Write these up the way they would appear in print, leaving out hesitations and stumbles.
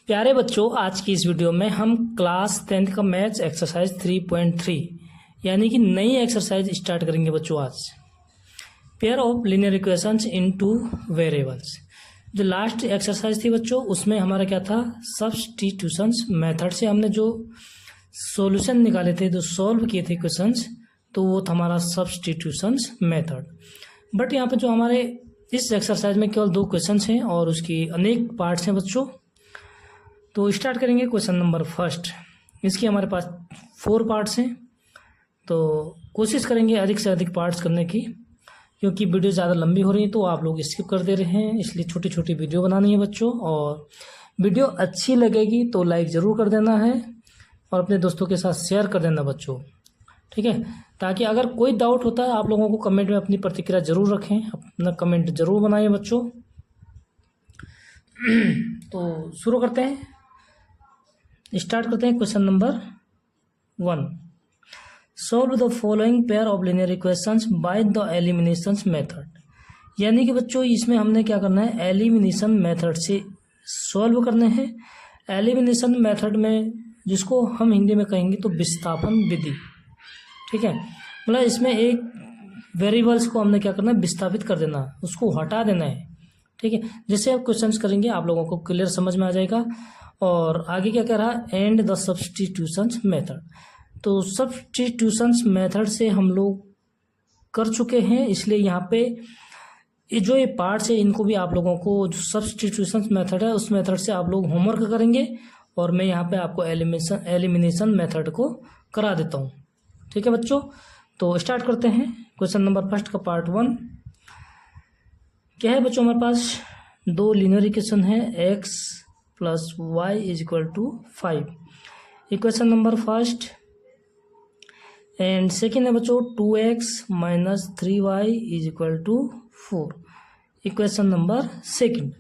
प्यारे बच्चों, आज की इस वीडियो में हम क्लास 10th का मैथ्स एक्सरसाइज 3.3 यानी कि नई एक्सरसाइज स्टार्ट करेंगे बच्चों। आज pair of linear equations into variables. जो लास्ट एक्सरसाइज थी बच्चों, उसमें हमारा क्या था, सब्स्टिट्यूशंस मेथड से हमने जो सॉल्यूशन निकाले थे, जो सॉल्व किए थे क्वेश्चंस, तो वो था हमारा सब्स्टिट्यूशंस मेथड। बट यहाँ पे जो हमारे इस एक्सरसाइज में केवल 2 क्वेश्चंस हैं और उसकी अनेक पार्ट्स हैं बच्चों। तो स्टार्ट करेंगे क्वेश्चन नंबर फर्स्ट। इसके हमारे पास 4 पार्ट्स हैं, तो कोशिश करेंगे अधिक से अधिक पार्ट्स करने की, क्योंकि वीडियो ज़्यादा लंबी हो रही है तो आप लोग स्किप कर दे रहे हैं, इसलिए छोटी छोटी वीडियो बनानी है बच्चों। और वीडियो अच्छी लगेगी तो लाइक ज़रूर कर देना है और अपने दोस्तों के साथ शेयर कर देना बच्चों, ठीक है। ताकि अगर कोई डाउट होता है आप लोगों को कमेंट में अपनी प्रतिक्रिया ज़रूर रखें, अपना कमेंट ज़रूर बनाइए बच्चों। तो शुरू करते हैं, स्टार्ट करते हैं question number 1। Solve the following pair of linear equations by the elimination method. यानी कि बच्चों इसमें हमने क्या करना है, एलिमिनेशन मेथड से सॉल्व करने हैं। एलिमिनेशन मेथड में जिसको हम हिंदी में कहेंगे तो विस्थापन विधि, ठीक है। मतलब इसमें एक वेरिएबल्स को हमने क्या करना है, विस्थापित कर देना, उसको हटा देना है, ठीक है। जैसे आप क्वेश्चंस करेंगे आप लोगों को क्लियर समझ में आ जाएगा। और आगे क्या कह रहा है, एंड द सब्स्टिट्यूशंस मेथड। तो सब्स्टिट्यूशंस मेथड से हम लोग कर चुके हैं, इसलिए यहाँ पे ये पार्ट्स है इनको भी आप लोगों को, जो सब्स्टिट्यूशंस मेथड है उस मेथड से आप लोग होमवर्क करेंगे और मैं यहाँ पे आपको एलिमिनेशन मेथड को करा देता हूँ, ठीक है बच्चों। तो स्टार्ट करते हैं क्वेश्चन नंबर फर्स्ट का पार्ट 1। क्या है बच्चों, हमारे पास 2 लीनियर इक्वेशन है, x plus y is equal to 5, equation number first. And second है बच्चों 2x minus 3y is equal to 4, equation number second,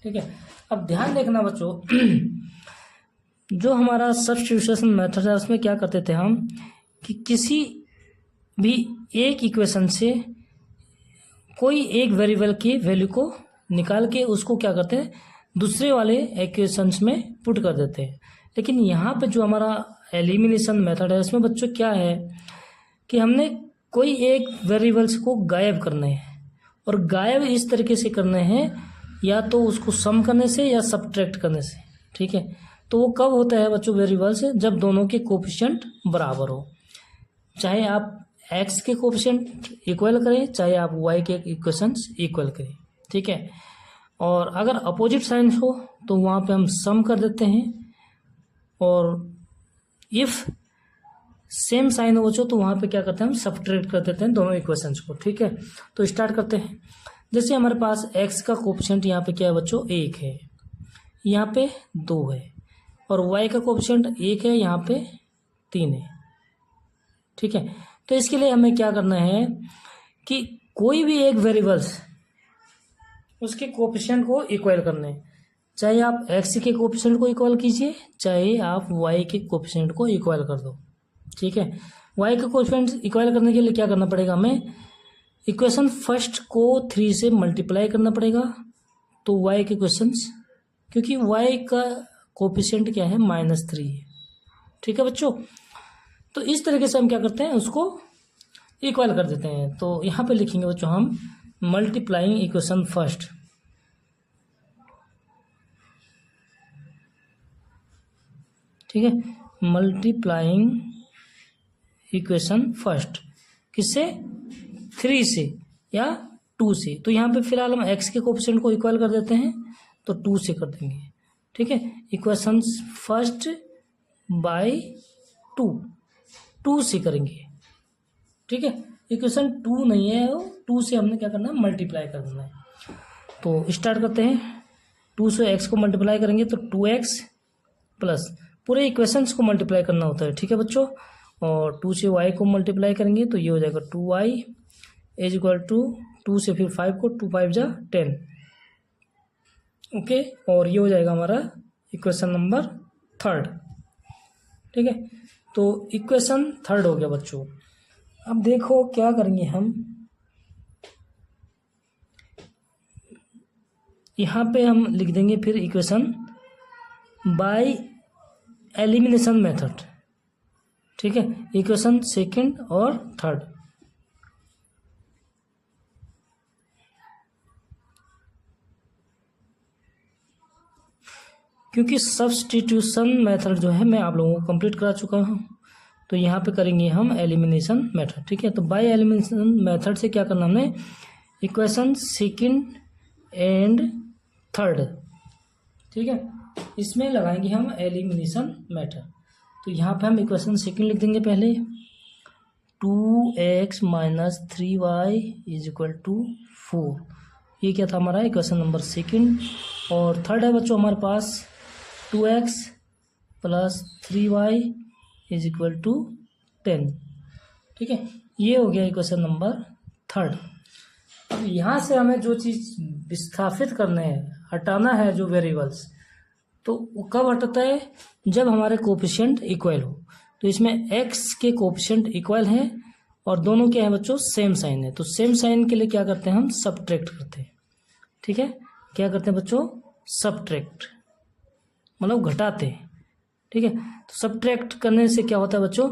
ठीक है। अब ध्यान देखना बच्चों, जो हमारा सब्स्टिट्यूशन मेथड है उसमें क्या करते थे हम कि किसी भी एक इक्वेशन से कोई एक वेरिएबल की वैल्यू को निकाल के उसको क्या करते हैं, दूसरे वाले इक्वेशंस में पुट कर देते हैं। लेकिन यहाँ पे जो हमारा एलिमिनेशन मेथड है उसमें बच्चों क्या है कि हमने कोई एक वेरिएबल्स को गायब करना है, और गायब इस तरीके से करने हैं, या तो उसको सम करने से या सब्ट्रैक्ट करने से, ठीक है। तो वो कब होता है बच्चों वेरिएबल्स, जब दोनों के कोफिशिएंट बराबर हो। चाहे आप x के कोफिशिएंट इक्वल करें, चाहे आप y के इक्वेशंस इक्वल करें, ठीक है। और अगर अपोजिट साइंस हो तो वहाँ पे हम सम कर देते हैं, और इफ़ सेम साइन हो बच्चों तो वहाँ पे क्या करते हैं, हम सब्ट्रैक्ट कर देते हैं दोनों इक्वेशंस को, ठीक है। तो स्टार्ट करते हैं। जैसे हमारे पास x का कोफिशिएंट यहाँ पे क्या है बच्चों, 1 है, यहाँ पे 2 है, और y का कोफिशिएंट 1 है, यहाँ पे 3 है, ठीक है। तो इसके लिए हमें क्या करना है कि कोई भी एक वेरिएबल्स उसके कोफिशिएंट को इक्वल करने हैं। चाहे आप x के कोफिशिएंट को इक्वल कीजिए, चाहे आप y के कोफिशिएंट को इक्वल कर दो, ठीक है। y के कोफिशिएंट इक्वल करने के लिए क्या करना पड़ेगा, हमें इक्वेशन फर्स्ट को 3 से मल्टीप्लाई करना पड़ेगा। तो y के क्वेश्चंस, क्योंकि y का कोफिशिएंट क्या है, -3 है, ठीक है बच्चों। तो इस तरीके से हम क्या करते हैं, उसको इक्वल कर देते हैं। तो यहाँ पे लिखेंगे बच्चों हम मल्टीप्लाइंग इक्वेशन फर्स्ट, ठीक है। मल्टीप्लाइंग इक्वेशन फर्स्ट किससे, 3 से या 2 से। तो यहाँ पे फिलहाल हम x के कोफिशिएंट को इक्वल कर देते हैं, तो 2 से कर देंगे, ठीक है। इक्वेशन फर्स्ट बाय 2 से करेंगे, ठीक है। इक्वेशन 2 नहीं है, 2 से हमने क्या करना है, मल्टीप्लाई कर देना है। तो स्टार्ट करते हैं। 2 से x को मल्टीप्लाई करेंगे तो 2x प्लस पूरे इक्वेशंस को मल्टीप्लाई करना होता है, ठीक है बच्चों। और 2 से y को मल्टीप्लाई करेंगे तो ये हो जाएगा 2y इज इक्वल टू 2 से फिर 5 को, 2 5 जा 10, ओके। और ये हो जाएगा हमारा इक्वेशन नंबर 3, ठीक है। तो इक्वेशन 3 हो गया बच्चों। अब देखो क्या करेंगे हम, यहाँ पे हम लिख देंगे फिर इक्वेशन बाय एलिमिनेशन मेथड, ठीक है, इक्वेशन सेकंड और थर्ड। क्योंकि सब्स्टिट्यूशन मेथड जो है मैं आप लोगों को कंप्लीट करा चुका हूँ, तो यहाँ पे करेंगे हम एलिमिनेशन मेथड, ठीक है। तो बाय एलिमिनेशन मेथड से क्या करना हमने, इक्वेशन सेकंड एंड थर्ड, ठीक है, इसमें लगाएंगे हम एलिमिनेशन मेथड। तो यहाँ पे हम इक्वेशन सेकंड लिख देंगे पहले, 2x minus 3y is equal to 4। ये क्या था हमारा इक्वेशन नंबर सेकंड। और थर्ड है बच्चों हमारे पास 2x plus 3y is equal to 10, ठीक है। ये हो गया इक्वेशन नंबर थर्ड। अब यहाँ से हमें जो चीज़ विस्थापित करने हैं, हटाना है जो वेरिएबल्स, तो वो कब हटता है, जब हमारे कोफिशिएंट इक्वल हो। तो इसमें x के कोफिशिएंट इक्वल हैं और दोनों क्या है बच्चों, सेम साइन है। तो सेम साइन के लिए क्या करते हैं हम, सबट्रैक्ट करते हैं, ठीक है। क्या करते हैं बच्चों, सबट्रैक्ट, मतलब घटाते हैं, ठीक है। तो सबट्रैक्ट करने से क्या होता है बच्चों,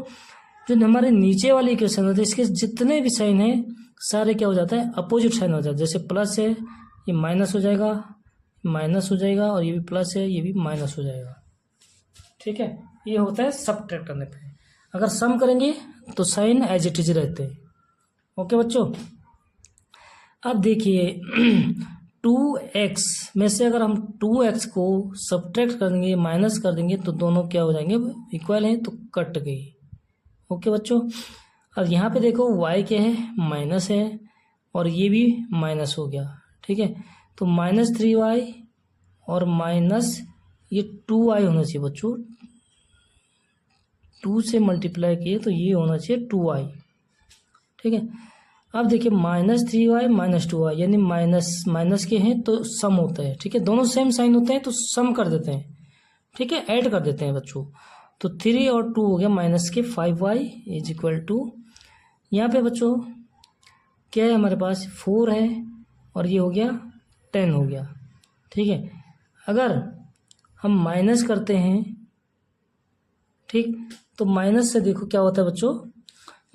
जो हमारे नीचे वाली इक्वेशन होती है इसके जितने भी साइन है सारे क्या हो जाता है, अपोजिट साइन हो जाता है। जैसे प्लस है ये माइनस हो जाएगा, माइनस हो जाएगा, और ये भी प्लस है ये भी माइनस हो जाएगा, ठीक है। ये होता है सबट्रैक्ट करने पे। अगर सम करेंगे तो साइन एज इट इज रहते हैं। ओके बच्चों, अब देखिए 2x में से अगर हम 2x को सबट्रैक्ट कर देंगे, माइनस कर देंगे, तो दोनों क्या हो जाएंगे, इक्वल हैं, तो कट गई। ओके बच्चों, अब यहाँ पे देखो y क्या है, माइनस है, और ये भी माइनस हो गया, ठीक है। तो माइनस 3y और माइनस ये 2y होना चाहिए बच्चों, 2 से मल्टीप्लाई किए तो ये होना चाहिए 2y, ठीक है। अब देखिए माइनस 3y माइनस 2y, यानी माइनस माइनस के हैं तो सम होता है, ठीक है। दोनों सेम साइन होते हैं तो सम कर देते हैं, ठीक है, ऐड कर देते हैं बच्चों। तो 3 और 2 हो गया माइनस के 5y इज इक्वल टू, यहाँ पे बच्चों क्या है हमारे पास, 4 है, और ये हो गया 10 हो गया, ठीक है। अगर हम माइनस करते हैं, ठीक, तो माइनस से देखो क्या होता है बच्चों,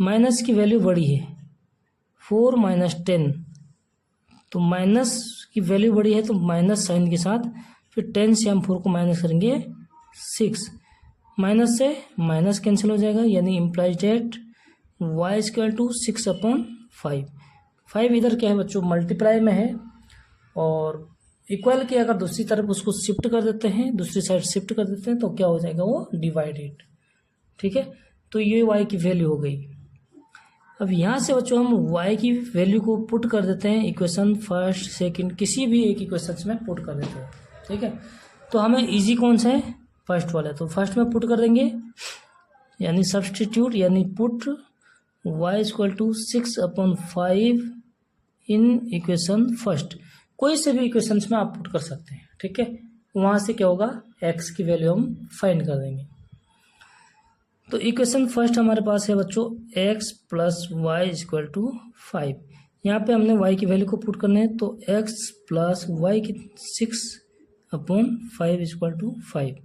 माइनस की वैल्यू बड़ी है, 4 माइनस 10, तो माइनस की वैल्यू बड़ी है तो माइनस साइन के साथ, फिर 10 से हम 4 को माइनस करेंगे 6, माइनस से माइनस कैंसिल हो जाएगा, यानी implies that y equal to 6/5। 5 इधर क्या है बच्चों, मल्टीप्लाई में है, और इक्वल के अगर दूसरी तरफ उसको शिफ्ट कर देते हैं, दूसरी साइड शिफ्ट कर देते हैं, तो क्या हो जाएगा, वो डिवाइडेड, ठीक है। तो ये y की वैल्यू हो गई। अब यहाँ से बच्चों हम y की वैल्यू को पुट कर देते हैं इक्वेशन फर्स्ट सेकंड, किसी भी एक इक्वेशन में पुट कर देते हैं, ठीक है। तो हमें इजी कौन सा है, फर्स्ट वाला है, तो फर्स्ट में पुट कर देंगे, यानी सब्सटीट्यूट, यानी put y equal to 6/5 in equation first. कोई से भी इक्वेशन में आप पुट कर सकते हैं, ठीक है। वहाँ से क्या होगा, x की वैल्यू हम फाइंड कर देंगे। तो इक्वेशन फर्स्ट हमारे पास है बच्चों x plus y equal to 5। यहाँ पे हमने y की वैल्यू को पुट करने हैं, तो x प्लस वाई की 6/5 इक्वल टू 5,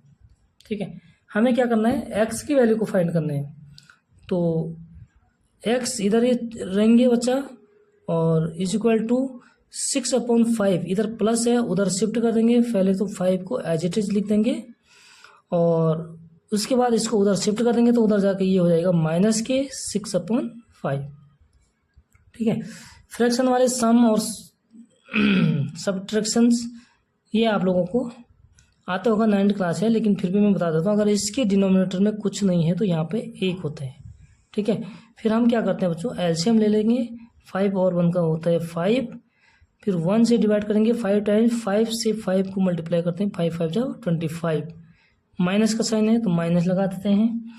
ठीक है। हमें क्या करना है, x की वैल्यू को फाइंड करना है, तो x इधर ही रहेंगे बच्चा, और इज इक्वल टू 6/5, इधर प्लस है उधर शिफ्ट कर देंगे, पहले तो 5 को एज इट इज लिख देंगे, और उसके बाद इसको उधर शिफ्ट कर देंगे, तो उधर जाके ये हो जाएगा माइनस के 6/5, ठीक है। फ्रैक्शन वाले सम और सब्ट्रैक्शंस ये आप लोगों को आता होगा, 9th क्लास है, लेकिन फिर भी मैं बता देता हूँ, अगर इसके डिनोमिनेटर में कुछ नहीं है तो यहाँ पे 1 होता है, ठीक है। फिर हम क्या करते हैं बच्चों, एलसीएम ले लेंगे, 5 और 1 का होता है 5, फिर 1 से डिवाइड करेंगे, 5 टाइम्स 5 से 5 को मल्टीप्लाई करते हैं, 5 5 जाओ 25, माइनस का साइन है तो माइनस लगा देते हैं,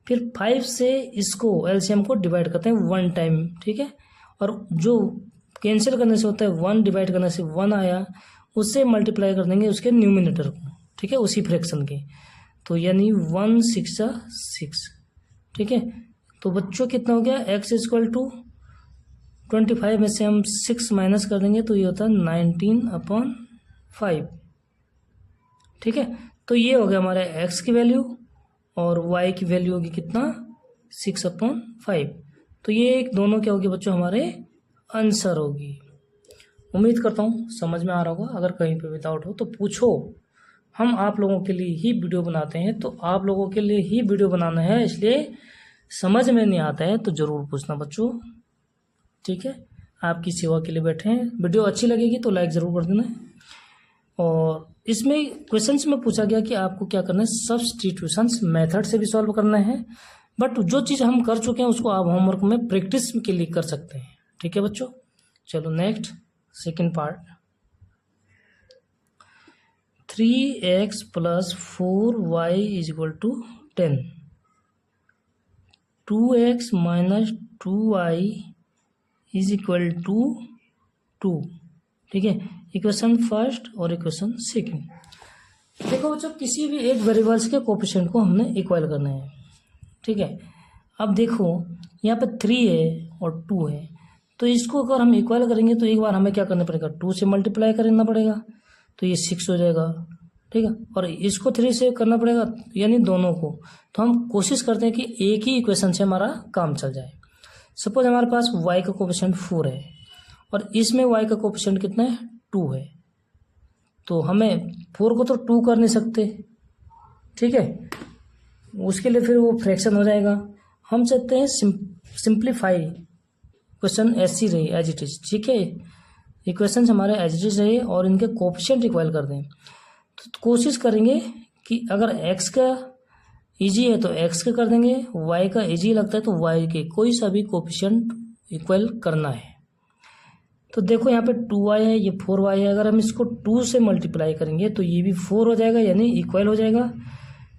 फिर 5 से इसको एलसीएम को डिवाइड करते हैं 1 टाइम, ठीक है। और जो कैंसिल करने से होता है 1 डिवाइड करने से 1 आया, उससे मल्टीप्लाई कर देंगे उसके न्यूमिनेटर को, ठीक है, उसी फ्रैक्शन के, तो यानी 1 6 6, ठीक है। तो बच्चों कितना हो गया, x इक्वल टू 25 में से हम 6 माइनस कर देंगे, तो ये होता है 19/5, ठीक है। तो ये हो गया हमारे x की वैल्यू और y की वैल्यू होगी कितना 6/5। तो ये एक दोनों क्या होगी बच्चों हमारे आंसर होगी। उम्मीद करता हूँ समझ में आ रहा होगा। अगर कहीं पे भी डाउट हो तो पूछो, हम आप लोगों के लिए ही वीडियो बनाते हैं, तो आप लोगों के लिए ही वीडियो बनाना है, इसलिए समझ में नहीं आता है तो ज़रूर पूछना बच्चों, ठीक है। आपकी सेवा के लिए बैठे हैं। वीडियो अच्छी लगेगी तो लाइक ज़रूर कर देना। और इसमें क्वेश्चंस में पूछा गया कि आपको क्या करना है, सब्स्टिट्यूशंस मेथड से भी सॉल्व करना है, बट जो चीज़ हम कर चुके हैं उसको आप होमवर्क में प्रैक्टिस के लिए कर सकते हैं, ठीक है बच्चों। चलो next second part, 3x + 4y = 10, 2x - 2y = 2, ठीक है। इक्वेशन फर्स्ट और इक्वेशन सेकंड। देखो बच्चों किसी भी एक वेरिएबल्स के कोफिशिएंट को हमने इक्वल करना है, ठीक है। अब देखो यहाँ पे 3 है और 2 है, तो इसको अगर हम इक्वल करेंगे तो एक बार हमें क्या करना पड़ेगा, 2 से मल्टीप्लाई करना पड़ेगा, तो ये 6 हो जाएगा, ठीक है। और इसको 3 से करना पड़ेगा, यानी दोनों को। तो हम कोशिश करते हैं कि एक ही इक्वेशन से हमारा काम चल जाए। सपोज हमारे पास y का कोफिशिएंट 4 है और इसमें y का कोफिशिएंट कितना है, 2 है, तो हमें 4 को तो 2 कर नहीं सकते, ठीक है। उसके लिए फिर वो फ्रैक्शन हो जाएगा। हम चाहते हैं सिंप्लीफाई क्वेश्चन ऐसी रही एज इट इज, ठीक है। इक्वेशन हमारे एज इट इज रहे और इनके कोफिशिएंट इक्वल कर दें। तो कोशिश करेंगे कि अगर x का इजी है तो x का कर देंगे, y का इजी लगता है तो y के कोई सा भी कोफिशिएंट इक्वल करना है। तो देखो यहाँ पे 2y है, ये 4y है, अगर हम इसको 2 से मल्टीप्लाई करेंगे तो ये भी 4 हो जाएगा, यानी इक्वल हो जाएगा।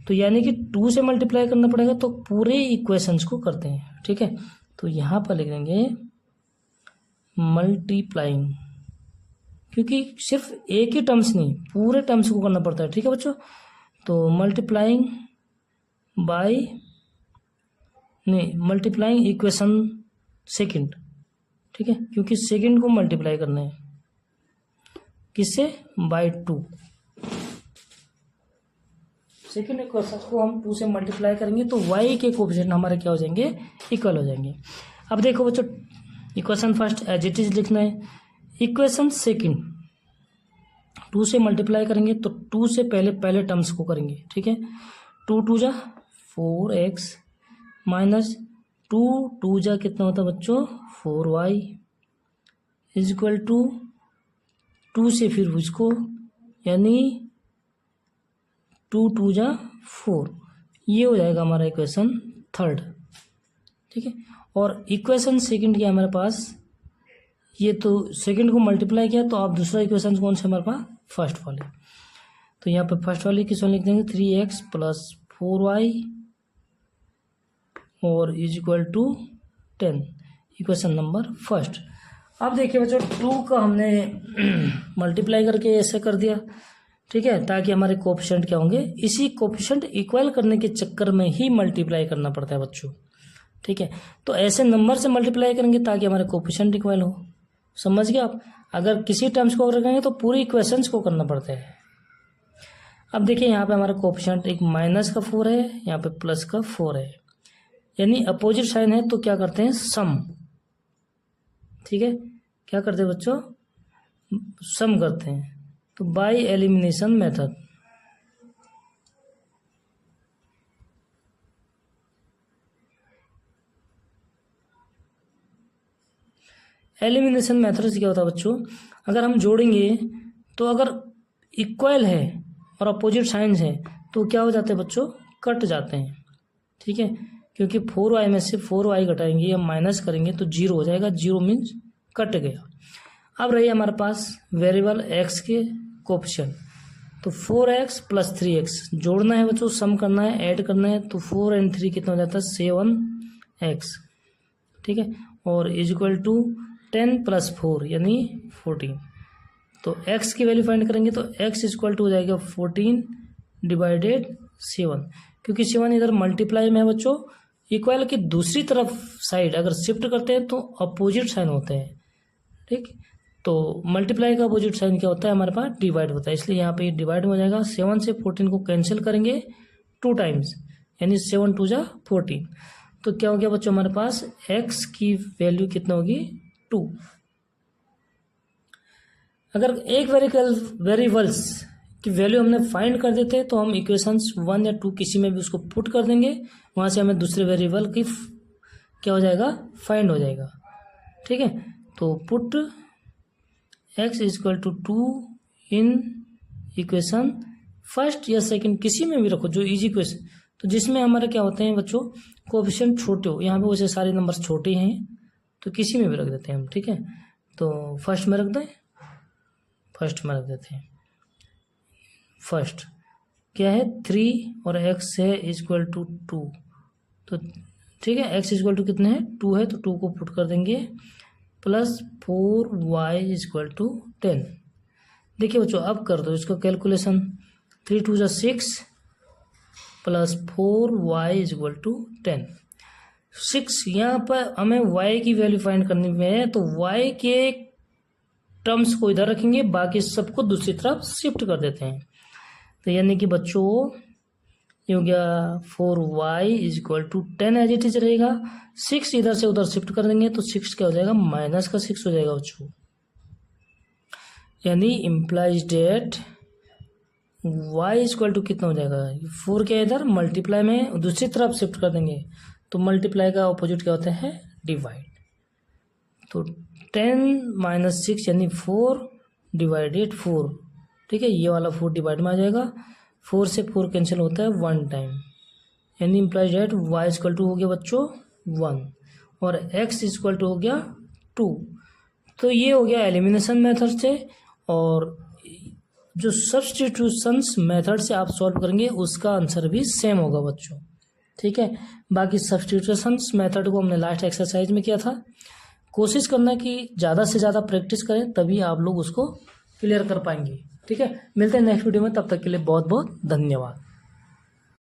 तो यानी कि 2 से मल्टीप्लाई करना पड़ेगा, तो पूरे इक्वेशंस को करते हैं, ठीक है। तो यहाँ पर लिख देंगे मल्टीप्लाइंग, क्योंकि सिर्फ एक ही टर्म्स नहीं पूरे टर्म्स को करना पड़ता है, ठीक है बच्चों। तो मल्टीप्लाइंग इक्वेशन सेकंड, ठीक है, क्योंकि सेकंड को मल्टीप्लाई करना है किससे, बाय 2। सेकंड इक्वेशन को हम 2 से मल्टीप्लाई करेंगे तो y के कोफिशिएंट हमारे क्या हो जाएंगे, इक्वल हो जाएंगे। अब देखो बच्चों equation first as it is लिखना है, इक्वेशन सेकंड 2 से मल्टीप्लाई करेंगे तो 2 से पहले टर्म्स को करेंगे, ठीक है। 2 2 जा 4x माइनस 2 2 जा कितना होता है बच्चों, 4y = 2 से फिर उसको, यानी 2 2 जा 4, ये हो जाएगा हमारा इक्वेशन थर्ड, ठीक है। और इक्वेशन सेकंड क्या हमारे पास, ये तो सेकंड को मल्टीप्लाई किया, तो आप दूसरा इक्वेशन कौन सा हमारे पास, फर्स्ट वाले। तो यहाँ पे फर्स्ट वाले इक्वेशन लिख देंगे 3x + 4y और = 10, इक्वेशन नंबर फर्स्ट। अब देखिए बच्चों 2 का हमने मल्टीप्लाई करके ऐसे कर दिया, ठीक है, ताकि हमारे कोफिशिएंट क्या होंगे, इसी कोफिशिएंट इक्वल करने के चक्कर में ही मल्टीप्लाई करना पड़ता है बच्चों, ठीक है। तो ऐसे नंबर से मल्टीप्लाई करेंगे ताकि हमारे कोफिशिएंट इक्वल हो, समझ गए आप। अगर किसी टर्म्स को रखेंगे तो पूरी इक्वेशंस को करना पड़ता है। अब देखिए यहाँ पे हमारा कोफिशिएंट एक -4 है, यहाँ पे +4 है, यानी अपोजिट साइन है, तो क्या करते हैं, सम, ठीक है। क्या करते हैं बच्चों, सम करते हैं, तो by elimination method, elimination method से क्या होता है बच्चों, अगर हम जोड़ेंगे तो अगर इक्वल है और अपोजिट साइंस है तो क्या हो जाते हैं बच्चों, कट जाते हैं, ठीक है। क्योंकि 4y में से 4y घटाएंगे या माइनस करेंगे तो 0 हो जाएगा, 0 मीन्स कट गया। अब रही हमारे पास वेरिएबल x के कोफिशिएंट, तो 4x + 3x जोड़ना है बच्चों, सम करना है, ऐड करना है, तो 4 और 3 कितना हो जाता है, 7x, ठीक है। और = 10 + 4 यानी 14। तो x की वैल्यू फाइंड करेंगे तो x = हो जाएगा 14/7, क्योंकि 7 इधर मल्टीप्लाई में है बच्चों, इक्वल की दूसरी तरफ साइड अगर शिफ्ट करते हैं तो अपोजिट साइन होते हैं, ठीक। तो मल्टीप्लाई का अपोजिट साइन क्या होता है हमारे पास, डिवाइड होता है, इसलिए यहाँ पे डिवाइड हो जाएगा। 7 से 14 को कैंसिल करेंगे 2 टाइम्स, यानी 7 2 जा 14। तो क्या हो गया बच्चों हमारे पास x की वैल्यू कितना होगी 2। अगर एक वेरिएबल्स की वैल्यू हमने फाइंड कर देते तो हम इक्वेशंस 1 या 2 किसी में भी उसको पुट कर देंगे, वहाँ से हमें दूसरे वेरिएबल की क्या हो जाएगा, फाइंड हो जाएगा। ठीक है, तो put x equal to 2 in equation first या सेकंड, किसी में भी रखो जो इजी क्वेश्चन, तो जिसमें हमारे क्या होते हैं बच्चों कोएफिशिएंट छोटे हो, यहाँ पे वैसे सारे नंबर्स छोटे हैं तो किसी में भी रख देते हैं हम। ठीक है, तो फर्स्ट में रख दें, फर्स्ट में रख देते हैं। फर्स्ट क्या है 3 और x है इक्वल टू 2, तो ठीक है x इक्वल टू कितने हैं 2 है, तो 2 को पुट कर देंगे प्लस 4y इक्वल टू 10। देखिए बच्चों अब कर दो इसको कैलकुलेशन, 3 2 जा 6 प्लस 4y इक्वल टू 10। 6 यहाँ पर हमें y की वैल्यू फाइंड करनी है, तो y के टर्म्स को इधर रखेंगे, बाकी सबको दूसरी तरफ शिफ्ट कर देते हैं। तो यानी कि बच्चों ये हो गया 4y equal to 10 as it is रहेगा। 6 इधर से उधर शिफ्ट कर देंगे तो 6 क्या हो जाएगा माइनस का 6 हो जाएगा बच्चों, यानी implies that y equal to कितना हो जाएगा 4 क्या इधर मल्टीप्लाई में दूसरी तरफ शिफ्ट कर देंगे, तो मल्टीप्लाई का ऑपोजिट क्या होता है डिवाइड। तो 10 माइनस 6 यानी 4 डिवाइडेड 4। ठीक है, ये वाला 4 डिवाइड में आ जाएगा, 4 से 4 कैंसिल होता है 1 टाइम, यानी implies that y equal to हो गया बच्चों 1 और x इक्वल टू हो गया 2। तो ये हो गया एलिमिनेशन मेथड से, और जो सब्स्टिट्यूशंस मेथड से आप सॉल्व करेंगे उसका आंसर भी सेम होगा बच्चों। ठीक है, बाकी सब्स्टिट्यूशंस मेथड को हमने लास्ट एक्सरसाइज में किया था। कोशिश करना कि ज़्यादा से ज़्यादा प्रैक्टिस करें, तभी आप लोग उसको क्लियर कर पाएंगे। ठीक है, मिलते हैं नेक्स्ट वीडियो में, तब तक के लिए बहुत बहुत धन्यवाद।